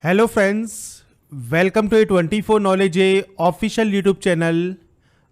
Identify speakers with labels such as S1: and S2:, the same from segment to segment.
S1: Hello friends, welcome to A24 knowledge official YouTube channel.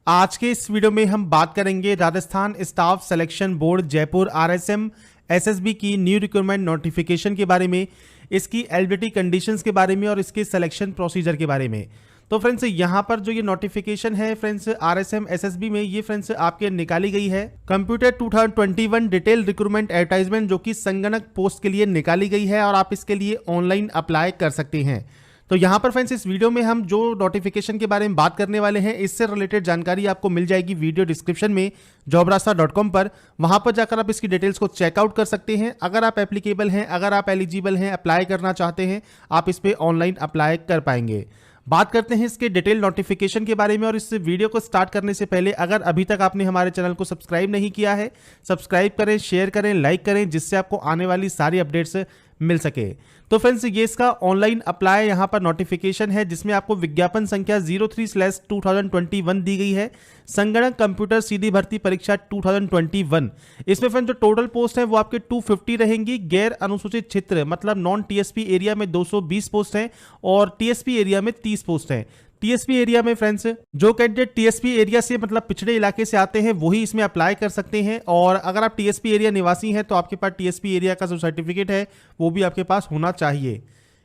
S1: आज के इस वीडियो में हम बात करेंगे Rajasthan staff selection board Jaipur RSM SSB की न्यू रिक्रूटमेंट नोटिफिकेशन के बारे में, इसकी एलिजिबिलिटी कंडीशंस के बारे में और इसके सिलेक्शन प्रोसीजर के बारे में। तो फ्रेंड्स, यहाँ पर जो ये नोटिफिकेशन है फ्रेंड्स RSM SSB में, ये फ्रेंड्स आपके निकाली गई है कंप्यूटर 2021 डिटेल रिक्रूटमेंट एडवर्टाइजमेंट, जो कि संगणक पोस्ट के लिए निकाली गई है और आप इसके लिए ऑनलाइन अप्लाई कर सकते हैं। तो यहाँ पर फ्रेंड्स इस वीडियो में हम जो नोटिफिकेशन के बारे में बात करने वाले हैं, इससे रिलेटेड जानकारी आपको मिल जाएगी वीडियो डिस्क्रिप्शन में jobrasta.com पर। वहां पर जाकर आप इसकी डिटेल्स को चेकआउट कर सकते हैं। अगर आप एप्लीकेबल हैं, अगर आप एलिजिबल हैं, अप्लाई करना चाहते हैं, आप इस पर ऑनलाइन अप्लाई कर पाएंगे। बात करते हैं इसके डिटेल नोटिफिकेशन के बारे में। और इस वीडियो को स्टार्ट करने से पहले अगर अभी तक आपने हमारे चैनल को सब्सक्राइब नहीं किया है, सब्सक्राइब करें, शेयर करें, लाइक करें, जिससे आपको आने वाली सारी अपडेट्स मिल सके। तो फ्रेंड्स, ये इसका ऑनलाइन अप्लाई यहाँ पर नोटिफिकेशन है, जिसमें आपको विज्ञापन संख्या 03/2021 दी गई है। संगणक कंप्यूटर सीधी भर्ती परीक्षा 2021। इसमें फ्रेंड्स जो टोटल पोस्ट है वो आपके 250 रहेंगी। गैर अनुसूचित क्षेत्र मतलब नॉन TSP एरिया में 220 पोस्ट हैं और TSP एरिया में 30 पोस्ट हैं। TSP एरिया में फ्रेंड्स जो कैंडिडेट TSP एरिया से मतलब पिछड़े इलाके से आते हैं वही इसमें अप्लाई कर सकते हैं। और अगर आप TSP एरिया निवासी हैं तो आपके पास TSP एरिया का जो सर्टिफिकेट है वो भी आपके पास होना चाहिए।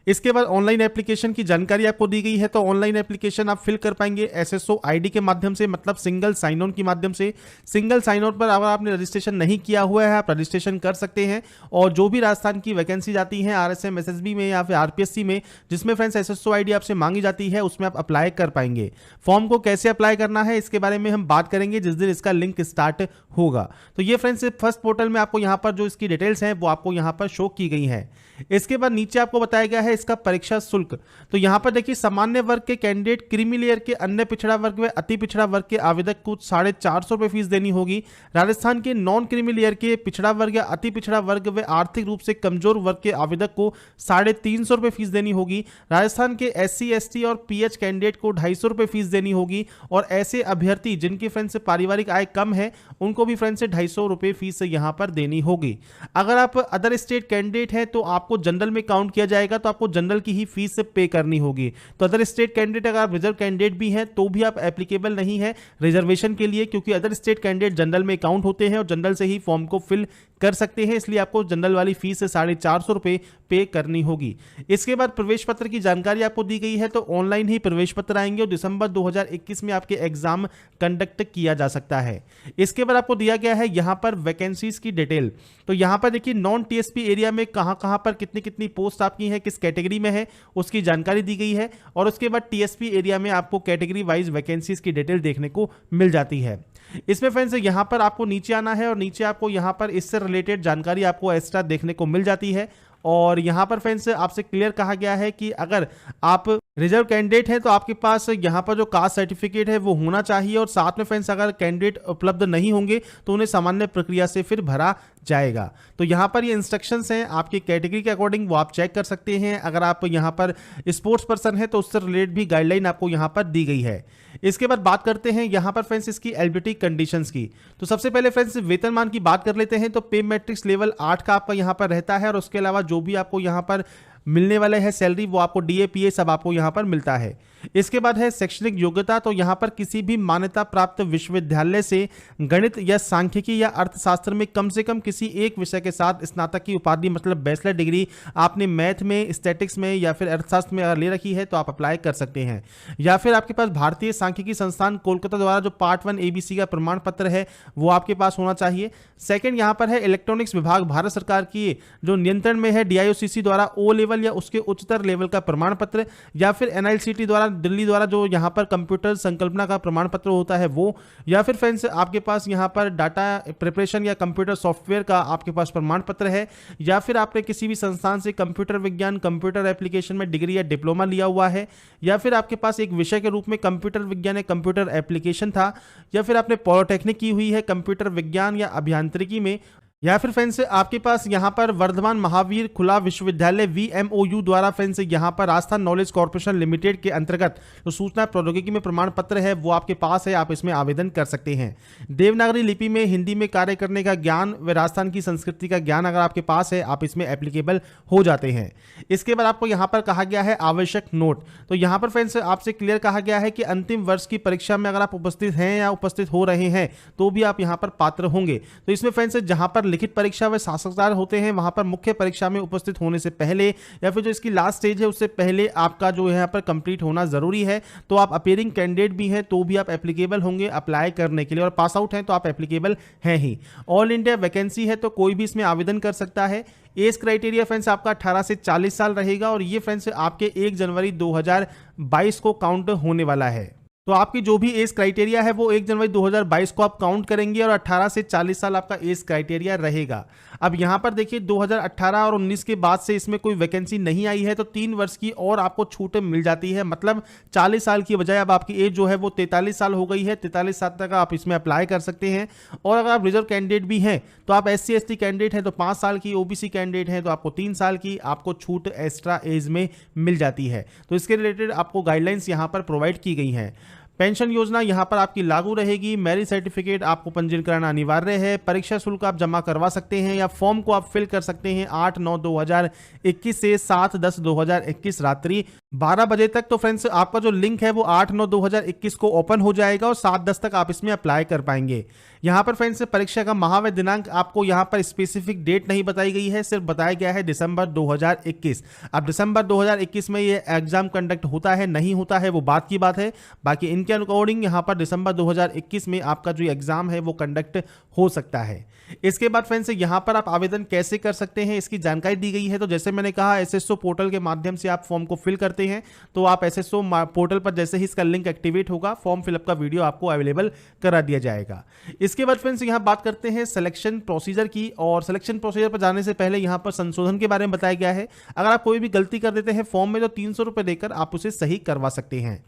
S1: इसके बाद ऑनलाइन एप्लीकेशन की जानकारी आपको दी गई है। तो ऑनलाइन एप्लीकेशन आप फिल कर पाएंगे SSO ID के माध्यम से, मतलब सिंगल साइन ऑन के माध्यम से। सिंगल साइन ऑन पर अगर आपने रजिस्ट्रेशन नहीं किया हुआ है, आप रजिस्ट्रेशन कर सकते हैं। और जो भी राजस्थान की वैकेंसी जाती है RSM SSB में या फिर RPSC में, जिसमें फ्रेंड्स SSO ID आपसे मांगी जाती है, उसमें आप अप्लाई कर पाएंगे। फॉर्म को कैसे अप्लाई करना है इसके बारे में हम बात करेंगे जिस दिन इसका लिंक स्टार्ट होगा। तो ये फ्रेंड्स फर्स्ट पोर्टल में आपको यहाँ पर जो इसकी डिटेल्स हैं वो आपको यहाँ पर शो की गई है। इसके बाद नीचे आपको बताया गया है इसका परीक्षा शुल्क। तो यहां पर देखिए, सामान्य वर्ग के कैंडिडेट, क्रीमी लेयर के अन्य पिछड़ा वर्ग व अति पिछड़ा वर्ग के आवेदक को 450 रुपए फीस देनी होगी। राजस्थान के नॉन क्रीमी लेयर के पिछड़ा वर्ग या अति पिछड़ा वर्ग व आर्थिक रूप से कमजोर वर्ग के आवेदक को 350 रुपए फीस देनी होगी। राजस्थान के SC ST और PH कैंडिडेट को 250 रुपए फीस देनी होगी। और ऐसे अभ्यर्थी जिनकी फ्रेंड्स पारिवारिक आय कम है, उनको भी फ्रेंड्स 250 रुपए फीस यहां पर देनी होगी। अगर आप अदर स्टेट कैंडिडेट हैं तो आपको जनरल में काउंट किया जाएगा, तो आपको जनरल की ही फीस पे करनी होगी। तो अदर स्टेट कैंडिडेट, अगर आप रिजर्व कैंडिडेट भी हैं तो भी आप एप्लीकेबल नहीं है रिजर्वेशन के लिए, क्योंकि अदर स्टेट कैंडिडेट जनरल में काउंट होते हैं और जनरल से ही फॉर्म को फिल कर सकते हैं। इसलिए आपको जनरल वाली फीस 450 रुपए पे करनी होगी। इसके बाद प्रवेश पत्र की जानकारी आपको दी गई है। तो ऑनलाइन ही प्रवेश पत्र आएंगे और दिसंबर 2021 में आपके एग्जाम कंडक्ट किया जा सकता है। इसके बाद आपको दिया गया है यहां पर वैकेंसीज की डिटेल। तो यहां पर देखिए, नॉन TSP एरिया में कहां पर कितनी कितनी पोस्ट आपकी है, किस कैटेगरी में है, उसकी जानकारी दी गई है। और उसके बाद TSP एरिया में आपको कैटेगरी वाइज वैकेंसीज की डिटेल देखने को मिल जाती है। इसमें फ्रेंड्स यहाँ पर आपको नीचे आना है और नीचे आपको यहाँ पर इससे रिलेटेड जानकारी आपको एक्स्ट्रा देखने को मिल जाती है। और यहाँ पर फ्रेंड्स आपसे क्लियर कहा गया है कि अगर आप रिजर्व कैंडिडेट हैं तो आपके पास यहाँ पर जो कास्ट सर्टिफिकेट है वो होना चाहिए। और साथ में फ्रेंड्स अगर कैंडिडेट उपलब्ध नहीं होंगे तो उन्हें सामान्य प्रक्रिया से फिर भरा जाएगा। तो यहाँ पर ये इंस्ट्रक्शंस हैं आपकी कैटेगरी के अकॉर्डिंग, वो आप चेक कर सकते हैं। अगर आप यहाँ पर स्पोर्ट्स पर्सन है तो उससे रिलेटेड भी गाइडलाइन आपको यहाँ पर दी गई है। इसके बाद बात करते हैं यहाँ पर फ्रेंड्स इसकी एलिजिबिलिटी कंडीशंस की। तो सबसे पहले फ्रेंड्स वेतनमान की बात कर लेते हैं। तो पे मैट्रिक्स लेवल 8 का आपका यहाँ पर रहता है। और उसके अलावा जो भी आपको यहाँ पर मिलने वाले है सैलरी, वो आपको DA PA सब आपको यहाँ पर मिलता है। इसके बाद है शैक्षणिक योग्यता। तो यहाँ पर किसी भी मान्यता प्राप्त विश्वविद्यालय से गणित या सांख्यिकी या अर्थशास्त्र में कम से कम किसी एक विषय के साथ स्नातक की उपाधि मतलब बैचलर डिग्री आपने मैथ में, स्टैटिक्स में या फिर अर्थशास्त्र में अगर ले रखी है तो आप अप्लाई कर सकते हैं। या फिर आपके पास भारतीय सांख्यिकी संस्थान कोलकाता द्वारा जो पार्ट 1 ABC का प्रमाण पत्र है वो आपके पास होना चाहिए। सेकेंड यहाँ पर है इलेक्ट्रॉनिक्स विभाग भारत सरकार की जो नियंत्रण में है DIOCC द्वारा O लेवल या उसके उच्चतर लेवल का प्रमाण पत्र, या फिर NICT द्वारा दिल्ली द्वारा जो यहाँ पर कंप्यूटर संकल्पना का प्रमाण पत्र होता है वो, या फिर फ्रेंड्स आपके पास यहाँ पर डाटा प्रिपरेशन या कंप्यूटर सॉफ्टवेयर का आपके पास प्रमाण पत्र है, या फिर आपने किसी भी संस्थान से कंप्यूटर विज्ञान, कंप्यूटर एप्लीकेशन में डिग्री या डिप्लोमा लिया हुआ है, या फिर आपके पास एक विषय के रूप में कंप्यूटर विज्ञान या कंप्यूटर एप्लीकेशन था, या फिर आपने पॉलिटेक्निक की हुई है कंप्यूटर विज्ञान या अभियांत्रिकी में, या फिर फ्रेंड्स आपके पास यहाँ पर वर्धमान महावीर खुला विश्वविद्यालय VMOU द्वारा फ्रेंड्स यहाँ पर राजस्थान नॉलेज कॉर्पोरेशन लिमिटेड के अंतर्गत जो सूचना प्रौद्योगिकी में प्रमाण पत्र है वो आपके पास है, आप इसमें आवेदन कर सकते हैं। देवनागरी लिपि में हिंदी में कार्य करने का ज्ञान व राजस्थान की संस्कृति का ज्ञान अगर आपके पास है, आप इसमें एप्लीकेबल हो जाते हैं। इसके बाद आपको यहाँ पर कहा गया है आवश्यक नोट। तो यहाँ पर फ्रेंड्स आपसे क्लियर कहा गया है कि अंतिम वर्ष की परीक्षा में अगर आप उपस्थित हैं या उपस्थित हो रहे हैं तो भी आप यहाँ पर पात्र होंगे। तो इसमें फ्रेंड्स जहाँ पर लिखित परीक्षा व साक्षात्कार होते हैं वहां पर मुख्य परीक्षा में उपस्थित होने से पहले या फिर जो इसकी लास्ट स्टेज है उससे पहले आपका जो यहाँ पर कंप्लीट होना जरूरी है। तो आप अपीयरिंग कैंडिडेट भी हैं तो भी आप एप्लीकेबल होंगे अप्लाई करने के लिए, और पास आउट हैं तो आप एप्लीकेबल हैं ही। ऑल इंडिया वैकेंसी है तो कोई भी इसमें आवेदन कर सकता है। एज क्राइटेरिया फ्रेंड्स आपका 18 से 40 साल रहेगा और ये फ्रेंड्स आपके 1 जनवरी 2022 को काउंट होने वाला है। तो आपकी जो भी एज क्राइटेरिया है वो 1 जनवरी 2022 को आप काउंट करेंगे और 18 से 40 साल आपका एज क्राइटेरिया रहेगा। अब यहाँ पर देखिए 2018 और 19 के बाद से इसमें कोई वैकेंसी नहीं आई है तो 3 वर्ष की और आपको छूट मिल जाती है। मतलब 40 साल की बजाय अब आपकी एज जो है वो 43 साल हो गई है। 43 साल तक आप इसमें अप्लाई कर सकते हैं। और अगर आप रिजर्व कैंडिडेट भी हैं तो आप SC ST कैंडिडेट हैं तो 5 साल की, OBC कैंडिडेट हैं तो आपको 3 साल की आपको छूट एक्स्ट्रा एज में मिल जाती है। तो इसके रिलेटेड आपको गाइडलाइंस यहाँ पर प्रोवाइड की गई हैं। पेंशन योजना यहाँ पर आपकी लागू रहेगी। मैरिज सर्टिफिकेट आपको पंजीयन कराना अनिवार्य है। परीक्षा शुल्क आप जमा करवा सकते हैं या फॉर्म को आप फिल कर सकते हैं 8/9/2021 से 7/10/2021 रात्रि 12 बजे तक। तो फ्रेंड्स आपका जो लिंक है वो 8/9/2021 को ओपन हो जाएगा और 7/10 तक आप इसमें अप्लाई कर पाएंगे। यहाँ पर फ्रेंड्स परीक्षा का माह व दिनांक आपको यहाँ पर स्पेसिफिक डेट नहीं बताई गई है, सिर्फ बताया गया है दिसंबर 2021। अब दिसंबर 2021 में ये एग्जाम कंडक्ट होता है नहीं होता है वो बात की बात है। बाकी इनके अकॉर्डिंग यहाँ पर दिसंबर 2021 में आपका जो एग्जाम है वो कंडक्ट हो सकता है। इसके बाद फ्रेंड्स यहाँ पर आप आवेदन कैसे कर सकते हैं इसकी जानकारी दी गई है। तो जैसे मैंने कहा SSO पोर्टल के माध्यम से आप फॉर्म को फिल करते हैं तो आप SSO पोर्टल पर जैसे ही इसका लिंक एक्टिवेट होगा फॉर्म फिलअप का वीडियो आपको अवेलेबल करा दिया जाएगा। इसके बाद फ्रेंड्स यहाँ बात करते हैं सिलेक्शन प्रोसीजर की, और सिलेक्शन प्रोसीजर पर जाने से पहले यहाँ पर संशोधन के बारे में बताया गया है। अगर आप कोई भी गलती कर देते हैं फॉर्म में तो 300 रुपये देकर आप उसे सही करवा सकते हैं।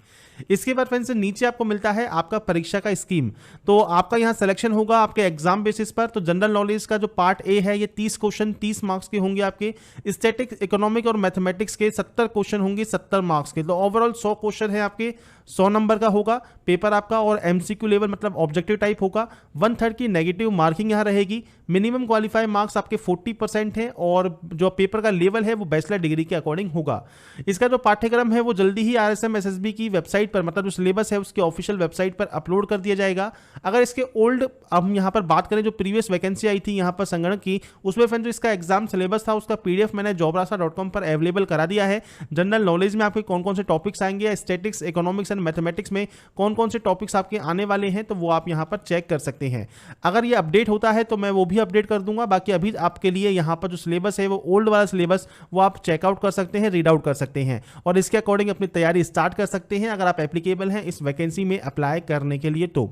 S1: इसके बाद फ्रेंड्स नीचे आपको मिलता है आपका परीक्षा का स्कीम। तो आपका यहाँ सिलेक्शन होगा आपके एग्जाम बेसिस पर। तो जनरल नॉलेज का जो पार्ट ए है ये 30 क्वेश्चन 30 मार्क्स के होंगे आपके। स्टैटिक्स, इकोनॉमिक और मैथमेटिक्स के 70 क्वेश्चन होंगे 70 मार्क्स के। तो ओवरऑल 100 क्वेश्चन है आपके, 100 नंबर का होगा पेपर आपका, और MCQ लेवल मतलब ऑब्जेक्टिव टाइप होगा। 1/3 की नेगेटिव मार्किंग यहाँ रहेगी। मिनिमम क्वालिफाई मार्क्स आपके 40% है और जो पेपर का लेवल है वो बैचलर डिग्री के अकॉर्डिंग होगा। इसका जो पाठ्यक्रम है वो जल्दी ही RSM SSB की वेबसाइट पर मतलब जो सिलेबस है उसके ऑफिशियल वेबसाइट पर अपलोड कर दिया जाएगा। अगर इसके ओल्ड हम यहाँ पर बात करें जो प्रीवियस वैकेंसी आई थी यहाँ पर संगणक की, उसमें फ्रेंड्स जो इसका एग्जाम सिलेबस था उसका PDF मैंने jobrasa.com पर अवेलेबल करा दिया है। जनरल नॉलेज में आपके कौन कौन से टॉपिक्स आएंगे, स्टैटिक्स, इकोनॉमिक्स एंड मैथमेटिक्स में कौन कौन से टॉपिक्स आपके आने वाले हैं तो वो आप यहाँ पर चेक कर सकते हैं। अगर ये अपडेट होता है तो मैं वो भी अपडेट कर दूंगा। बाकी अभी आपके लिए यहाँ पर जो सिलेबस है वो ओल्ड वाला सिलेबस वो आप चेकआउट कर सकते हैं, रीड आउट कर सकते हैं और इसके अकॉर्डिंग अपनी तैयारी स्टार्ट कर सकते हैं अगर आप एप्लीकेबल हैं इस वैकेंसी में अप्लाई करने के लिए। तो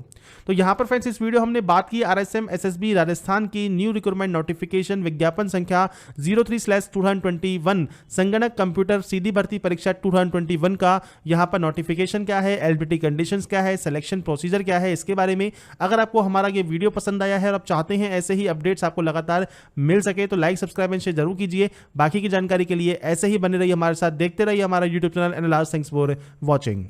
S1: यहाँ पर फ्रेंड्स इस वीडियो हमने बात की RSM SSB राजस्थान की न्यू रिक्रूटमेंट नोटिफिकेशन विज्ञापन संख्या 03/2021 संगणक कंप्यूटर सीधी भर्ती परीक्षा 2021 का। यहाँ पर नोटिफिकेशन क्या है, एलिजिबिलिटी कंडीशंस क्या है, सिलेक्शन प्रोसीजर क्या है, इसके बारे में अगर आपको हमारा ये वीडियो पसंद आया है और आप चाहते हैं ऐसे ही अपडेट्स आपको लगातार मिल सके तो लाइक सब्सक्राइब एंड शेयर जरूर कीजिए। बाकी की जानकारी के लिए ऐसे ही बने रहिए हमारे साथ, देखते रहिए हमारा YouTube channel analyse. Thanks for watching.